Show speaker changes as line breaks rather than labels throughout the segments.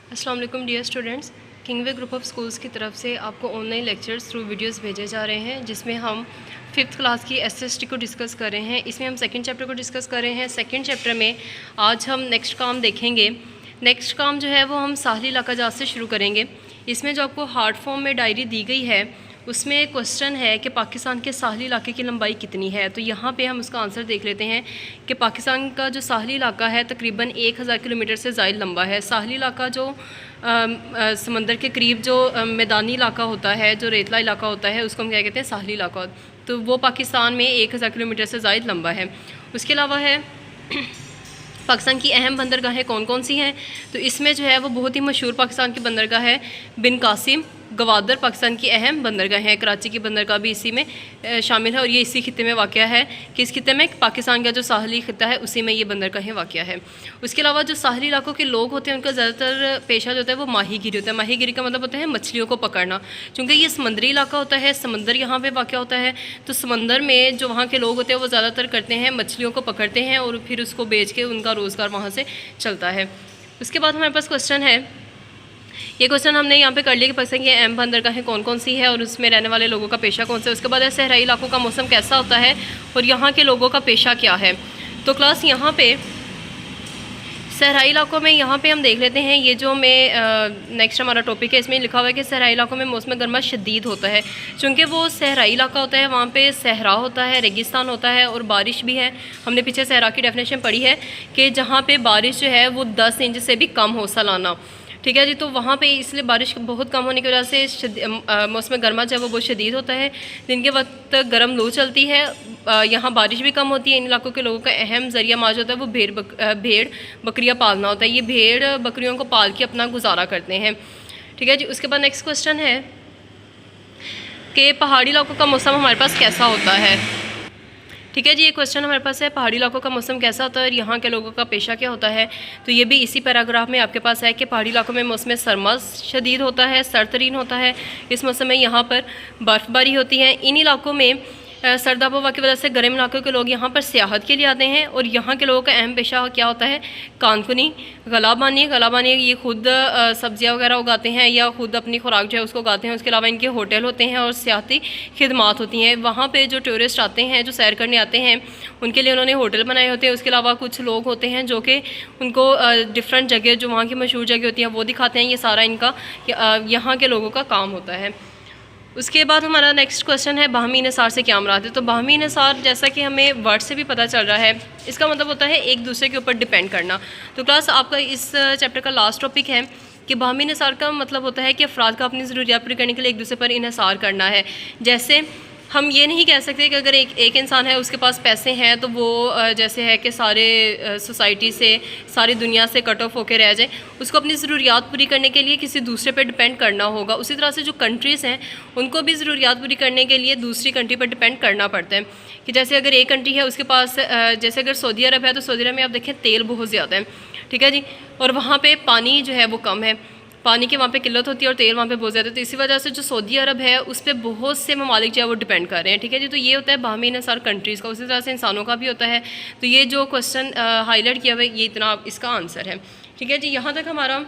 अस्सलाम वालेकुम dear students. Kingway group of schools की तरफ से आपको ऑनलाइन लेक्चर्स थ्रू वीडियोस भेजे जा रहे हैं, जिसमें हम 5th क्लास की एसएसटी को डिस्कस कर रहे हैं। इसमें हम सेकंड चैप्टर को डिस्कस कर रहे हैं। सेकंड चैप्टर में आज हम नेक्स्ट काम देखेंगे। नेक्स्ट काम जो है वो हम साहली इलाका जात से शुरू करेंगे। इसमें जो आपको हार्ड फॉर्म में डायरी दी गई है उसमें क्वेश्चन है कि पाकिस्तान के साहली इलाके की लंबाई कितनी है। तो यहाँ पे हम उसका आंसर देख लेते हैं कि पाकिस्तान का जो साहली इलाका है तकरीबन 1000 किलोमीटर से ज़ायद लंबा है। साहली इलाका जो समंदर के करीब जो मैदानी इलाका होता है, जो रेतला इलाका होता है, उसको हम क्या कहते हैं, साहली इलाका। तो वो पाकिस्तान में 1000 किलोमीटर से ज़ायद लंबा है। उसके अलावा है पाकिस्तान की अहम बंदरगाहें कौन कौन सी हैं। तो इसमें जो है वो बहुत ही मशहूर पाकिस्तान की बंदरगाह है बिन कासिम गवादर। पाकिस्तान की अहम बंदरगाह है। कराची की बंदरगाह भी इसी में शामिल है और ये इसी खित्ते में वाक़या है। किस खित्ते में? पाकिस्तान का जो साहली खित्ता है उसी में ये बंदरगाहें वाक़या है। उसके अलावा जो साहली इलाकों के लोग होते हैं उनका ज़्यादातर पेशा जो होता है वो माहीगिरी होता है। माहीगिरी का मतलब होता है मछलियों को पकड़ना। चूँकि ये समंदरी इलाका होता है, समंदर यहाँ पर वाक़या होता है, तो समंदर में जो वहाँ के लोग होते हैं वो ज़्यादातर करते हैं मछलियों को पकड़ते हैं और फिर उसको बेच के उनका रोज़गार वहाँ से चलता है। उसके बाद हमारे पास क्वेश्चन है, ये क्वेश्चन हमने यहाँ पे कर लिया कि पाकिस्तान की अहम बंदरगाहें कौन कौन सी है और उसमें रहने वाले लोगों का पेशा कौन सा है। उसके बाद है सहराई इलाकों का मौसम कैसा होता है और यहाँ के लोगों का पेशा क्या है। तो क्लास यहाँ पे सहराई इलाकों में यहाँ पे हम देख लेते हैं, ये जो हमें नेक्स्ट हमारा टॉपिक है इसमें लिखा हुआ है कि सहराई इलाकों में मौसम गर्मा शदीद होता है। चूँकि वो सहराई इलाका होता है, वहाँ पे सहरा होता है, रेगिस्तान होता है और बारिश भी है। हमने पीछे सहरा की डेफिनेशन पढ़ी है कि जहाँ पे बारिश जो है वो 10 इंच से भी कम हो सालाना। ठीक है जी। तो वहाँ पे इसलिए बारिश बहुत कम होने की वजह से मौसम गर्मा जो है वो बहुत शदीद होता है। दिन के वक्त गर्म लू चलती है। यहाँ बारिश भी कम होती है। इन इलाकों के लोगों का अहम ज़रिया माज होता है वो भेड़ बकरियाँ पालना होता है। ये भेड़ बकरियों को पाल के अपना गुजारा करते हैं। ठीक है जी। उसके बाद नेक्स्ट क्वेश्चन है कि पहाड़ी इलाकों का मौसम हमारे पास कैसा होता है। ठीक है जी। ये क्वेश्चन हमारे पास है, पहाड़ी इलाकों का मौसम कैसा होता है और यहाँ के लोगों का पेशा क्या होता है। तो ये भी इसी पैराग्राफ में आपके पास है कि पहाड़ी इलाकों में मौसम सरमा शदीद होता है, सरतरीन होता है। इस मौसम में यहाँ पर बर्फ़बारी होती है। इन इलाकों में सर्द आबोहवा की वजह से गर्म इलाकों के लोग यहाँ पर सियाहत के लिए आते हैं और यहाँ के लोगों का अहम पेशा क्या होता है, कानकुनी, गलाबानी। ये खुद सब्जियाँ वगैरह उगाते हैं या खुद अपनी खुराक जो है उसको उगाते हैं। उसके अलावा इनके होटल होते हैं और सियाहती खिदमात होती हैं। वहाँ पे जो टूरिस्ट आते हैं, जो सैर करने आते हैं, उनके लिए उन्होंने होटल बनाए होते हैं। उसके अलावा कुछ लोग होते हैं जो कि उनको डिफरेंट जगह, जो वहाँ की मशहूर जगह होती हैं, वो दिखाते हैं। ये सारा इनका यहाँ के लोगों का काम होता है। उसके बाद हमारा नेक्स्ट क्वेश्चन है, बाहमी इन्हिसार से क्या मुराद है। तो बाहमी इन्हिसार जैसा कि हमें वर्ड से भी पता चल रहा है, इसका मतलब होता है एक दूसरे के ऊपर डिपेंड करना। तो क्लास आपका इस चैप्टर का लास्ट टॉपिक है कि बाहमी इन्हिसार का मतलब होता है कि अफराद का अपनी ज़रूरियात पूरी करने के लिए एक दूसरे पर इन्हिसार करना है। जैसे हम ये नहीं कह सकते कि अगर एक इंसान है उसके पास पैसे हैं तो वो जैसे है कि सारे सोसाइटी से, सारी दुनिया से कट ऑफ होकर रह जाए। उसको अपनी ज़रूरियात पूरी करने के लिए किसी दूसरे पे डिपेंड करना होगा। उसी तरह से जो कंट्रीज़ हैं उनको भी ज़रूरियात पूरी करने के लिए दूसरी कंट्री पर डिपेंड करना पड़ता है। कि जैसे अगर एक कंट्री है उसके पास, जैसे अगर सऊदी अरब है तो सऊदी अरब में आप देखें तेल बहुत ज़्यादा है। ठीक है जी। और वहाँ पर पानी जो है वो कम है, पानी की वहाँ पे किल्लत होती है और तेल वहाँ पे बहुत ज़्यादा है। तो इसी वजह से जो सऊदी अरब है उस पर बहुत से ममालिक जो है वो डिपेंड कर रहे हैं। ठीक है जी। तो ये होता है बाहमी इन्हिसार कंट्रीज़ का। उसी तरह से इंसानों का भी होता है। तो ये जो क्वेश्चन हाईलाइट किया हुआ है ये इतना इसका आंसर है। ठीक है जी। यहाँ तक हमारा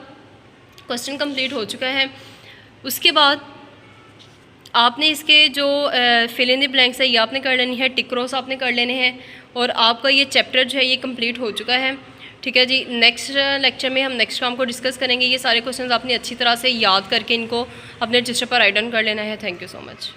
क्वेश्चन कम्प्लीट हो चुका है। उसके बाद आपने इसके जो फिल इन द ब्लैंक्स है ये आपने कर लेनी है, टिक क्रॉस आपने कर लेने हैं और आपका ये चैप्टर जो है ये कम्प्लीट हो चुका है। ठीक है जी। नेक्स्ट लेक्चर में हम नेक्स्ट काम को डिस्कस करेंगे। ये सारे क्वेश्चंस आपने अच्छी तरह से याद करके इनको अपने रजिस्टर पर राइट डाउन कर लेना है। Thank you so much.